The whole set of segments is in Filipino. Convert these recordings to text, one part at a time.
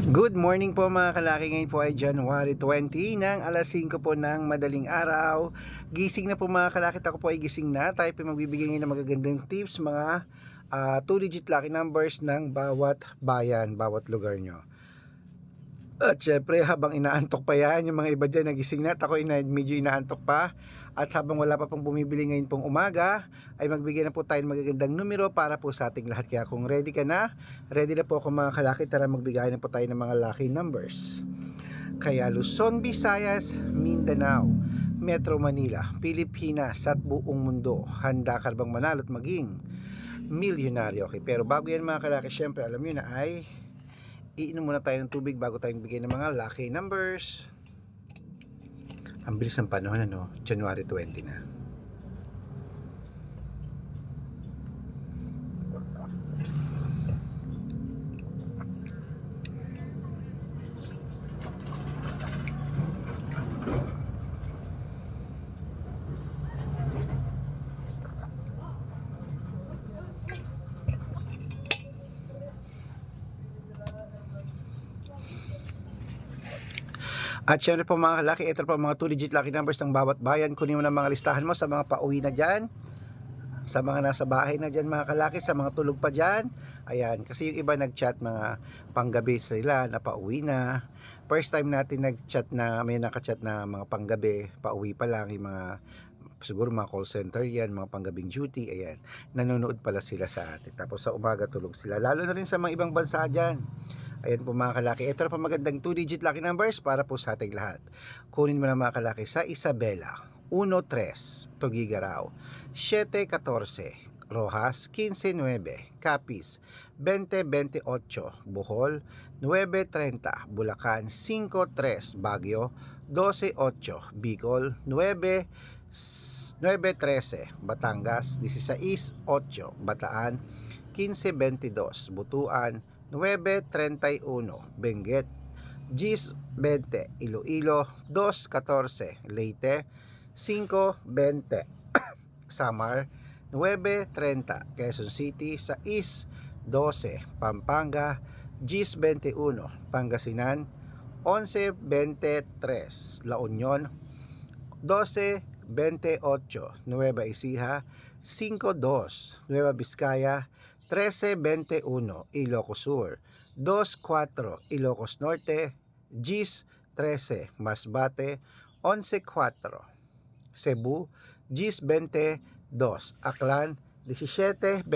Good morning po mga kalaki. Ngayon po ay January 20 ng alas 5 po ng madaling araw. Gising na po mga kalaki. Ako po ay gising na. Tayo po magbibigay ngayon ng magagandang tips, mga 2-digit lucky numbers ng bawat bayan, bawat lugar nyo. At syempre habang inaantok pa yan, yung mga iba dyan nagising na, ako medyo inaantok pa. At habang wala pa pong bumibili ngayon pong umaga, ay magbigay na po tayo ng magagandang numero para po sa ating lahat. Kaya kung ready ka na, ready na po ako mga kalaki. Tara magbigay na po tayo ng mga lucky numbers. Kaya Luzon, Visayas, Mindanao, Metro Manila, Pilipinas at buong mundo, handa ka bang manalo at maging milyonaryo? Okay, pero bago yan mga kalaki, syempre alam nyo na ay iinom muna tayo ng tubig bago tayong bigay ng mga lucky numbers. Ang bilis ng panahon, ano? January 20 na. At syempre po mga kalaki, ito po mga 2-digit lucky numbers ng bawat bayan. Kunin mo na mga listahan mo sa mga pauwi na dyan, sa mga nasa bahay na dyan mga kalaki, sa mga tulog pa dyan. Ayan, kasi yung iba nag-chat mga panggabi sila na pauwi na. First time natin nag-chat na may naka-chat na mga panggabi, pauwi pa lang yung mga siguro mga call center yan, mga panggabing duty. Ayan, nanonood pala sila sa atin. Tapos sa umaga tulog sila, lalo na rin sa mga ibang bansa dyan. Ayan po mga kalaki, ito na po magandang 2-digit lucky numbers para po sa ating lahat. Kunin mo na mga kalaki sa Isabela, 1-3, Tugigaraw, 7-14, Rojas, 15-9, Capiz, 20-28, Bohol, 9-30, Bulacan, 5-3, Baguio, 12-8, Bicol, 9-13, Batangas, 16-8, Bataan, 15-22, Butuan, 9-31, Benguet, 10-20, Iloilo, 2-14, Leyte, 5-20, Samar, 9-30, Quezon City, 6-12, Pampanga, 10-21, Pangasinan, 11-23, La Union, 12-28, Nueva Ecija, 5-2, Nueva Vizcaya, 13-21, Ilocos Sur, 2-4, Ilocos Norte, 10-13, Masbate, 11-4, Cebu, 10-22, Aklan, 17-28,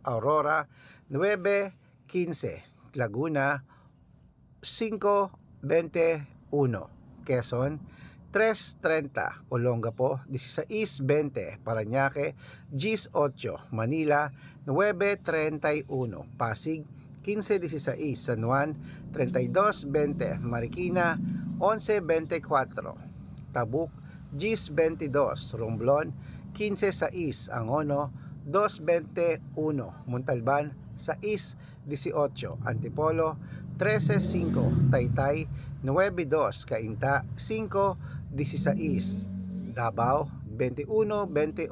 Aurora, 9-15, Laguna, 5-21, Quezon, 3.30, Olongapo, 16.20, Parañaque, 18, Manila, 9.31, Pasig, 15.16, San Juan, 32.20, Marikina, 11.24, Tabuk, 10.22, Romblon, 15.6, Angono, 2.21, Montalban, 6.18, Antipolo, 13.5, Taytay, 9.2, Cainta, 5.16, Davao, 21.28,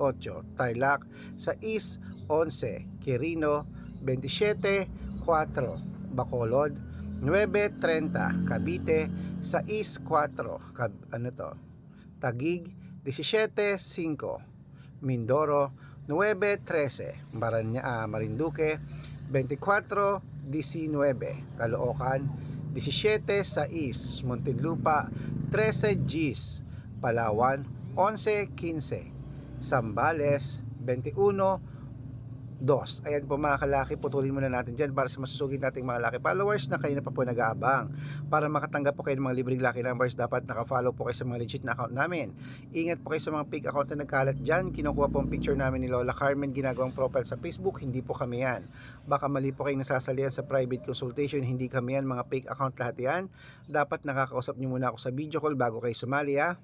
Tarlac, 6.11, Quirino, 27.4, Bacolod, 9.30, Cavite, 6.4, Taguig, 17.5, Mindoro, 9.13, Marinduque, 24.19, Caloocan, 17.6, Muntinlupa, 13 Gs, Palawan, 11.15, Zambales, 21.2. Ayan po mga kalaki, putulin muna natin dyan para sa masusugid nating mga laki followers na kayo na pa po nag-aabang. Para makatanggap po kayo ng mga libreng lucky numbers, dapat nakafollow po kayo sa mga legit na account namin. Ingat po kayo sa mga fake account na nagkalat dyan. Kinukuha po ang picture namin ni Lola Carmen, ginagawang profile sa Facebook. Hindi po kami yan. Baka mali po kayong nasasalihan sa private consultation. Hindi kami yan, mga fake account lahat yan. Dapat nakakausap nyo muna ako sa video call bago kayo sumali, ha.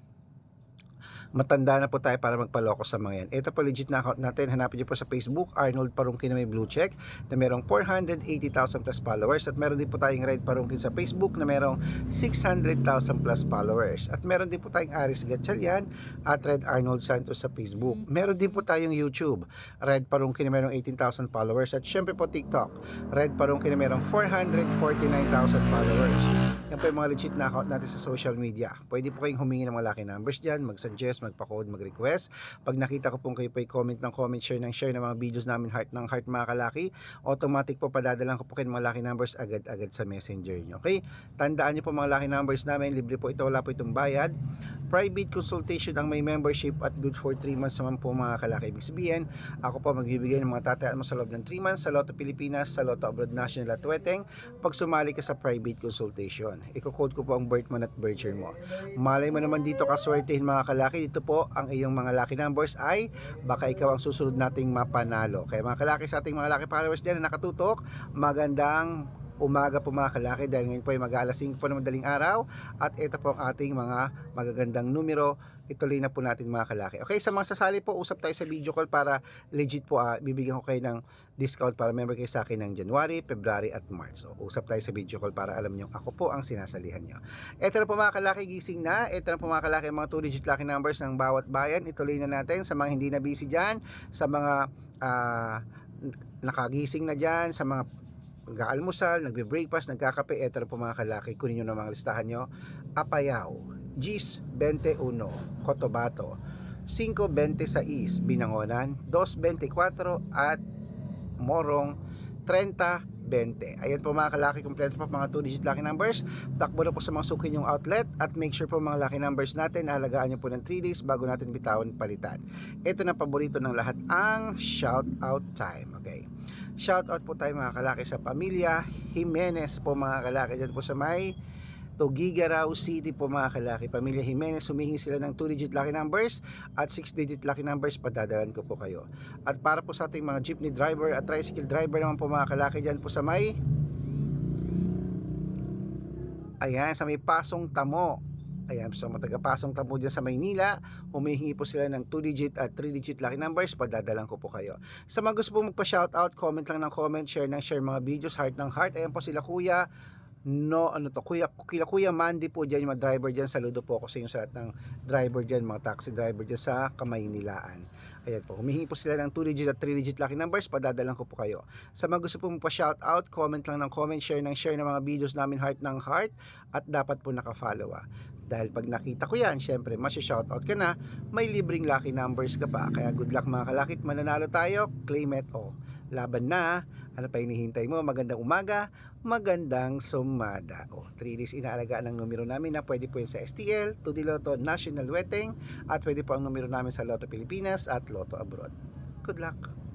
matanda na po tayo para magpaloko sa mga yan. Ito po legit na account natin. Hanapin niyo po sa Facebook, Arnold Parungkin na may blue check na merong 480,000 plus followers. At meron din po tayong Red Parungkin sa Facebook na merong 600,000 plus followers. At meron din po tayong Aris Gatchalian at Red Arnold Santos sa Facebook. Meron din po tayong YouTube, Red Parungkin na merong 18,000 followers. At syempre po TikTok, Red Parungkin na merong 449,000 followers. Yan po yung mga legit na account natin sa social media. Pwede po kayong humingi ng mga lucky numbers dyan, mag-suggest, magpa-code, mag-request. Pag nakita ko pong kayo po comment ng comment, share ng share ng mga videos namin, heart ng heart mga kalaki, automatic po padadalan ko po kayo ng mga lucky numbers agad-agad sa messenger nyo. Okay? Tandaan nyo po mga lucky numbers namin, libre po ito, wala po itong bayad. Private consultation ang may membership at good for 3 months naman po mga kalaki. Ibig sabihin, ako po magbibigay ng mga tatayaan mo sa loob ng 3 months sa Lotto Pilipinas, sa Lotto Abroad National at Weteng pag sumali ka sa private consultation. Iko-code ko po ang birth month at birth year mo. Malay mo naman dito kaswertehin mga kalaki. Dito po ang iyong mga lucky numbers ay baka ikaw ang susunod nating mapanalo. Kaya mga kalaki sa ating mga lucky followers dyan na nakatutok, magandang umaga po mga kalaki dahil ngayon po ay mag-aalas 5 po ng madaling araw at ito po ang ating mga magagandang numero. Ituloy na po natin mga kalaki. Okay, sa mga sasali po, usap tayo sa video call para legit po bibigyan ko kayo ng discount para member kayo sa akin ng January, February at March. So usap tayo sa video call para alam nyo ako po ang sinasalihan nyo. Ito na po mga kalaki, gising na. Ito na po mga kalaki, mga 2 digit lucky numbers ng bawat bayan. Ituloy na natin sa mga hindi na busy dyan, sa mga nakagising na dyan, sa mga nag-aalmusal, nagbe-breakfast, nagkakape. Eto na po mga kalaki, kunin nyo na mga listahan nyo. Apayao, Gis 21, Cotabato 5.26, Binangonan 2.24 at Morong 30.20. Ayan po mga kalaki, kompleto po mga 2 digit lucky numbers. Takbo na po sa mga suki yung outlet at make sure po mga lucky numbers natin halagaan nyo po ng 3 days bago natin bitawan palitan. Ito na paborito ng lahat, ang shout out time. Okay, shout out po tayo mga kalaki sa pamilya Jimenez po mga kalaki dyan po sa may Tugigaraw City po mga kalaki. Pamilya Jimenez, humihingi sila ng 2 digit lucky numbers at 6 digit lucky numbers, padadalan ko po kayo. At para po sa ating mga jeepney driver at tricycle driver naman po mga kalaki dyan po sa may sa may Pasong Tamo. Ayan, so matagapasong Tamo dyan sa Maynila, humihingi po sila ng 2 digit at 3 digit lucky numbers, padadalan ko po kayo. Sa mga gusto po magpa-shoutout, comment lang ng comment, share ng share mga videos, heart ng heart. Ayan po sila Kuya Kuya Mandy po dyan, yung mga driver dyan. Saludo po ako sa inyo sa lahat ng driver dyan, mga taxi driver dyan sa Kamaynilaan. Ayan po, humihingi po sila ng 2 digit at 3 digit lucky numbers, padadalan ko po kayo. Sa mga gusto po magpa-shoutout, comment lang ng comment, share ng mga videos namin, heart ng heart, at dapat po naka-follow dahil pag nakita ko yan, syempre masya-shoutout ka na, may libreng lucky numbers ka pa. Kaya good luck mga kalakit, mananalo tayo, claim it o. Laban na, ano pa hinihintay mo? Magandang umaga, magandang sumada. 3 days inaalagaan ng numero namin na pwede po yun sa STL, 2D Lotto, National Weteng, at pwede po ang numero namin sa Lotto Pilipinas at Lotto Abroad. Good luck!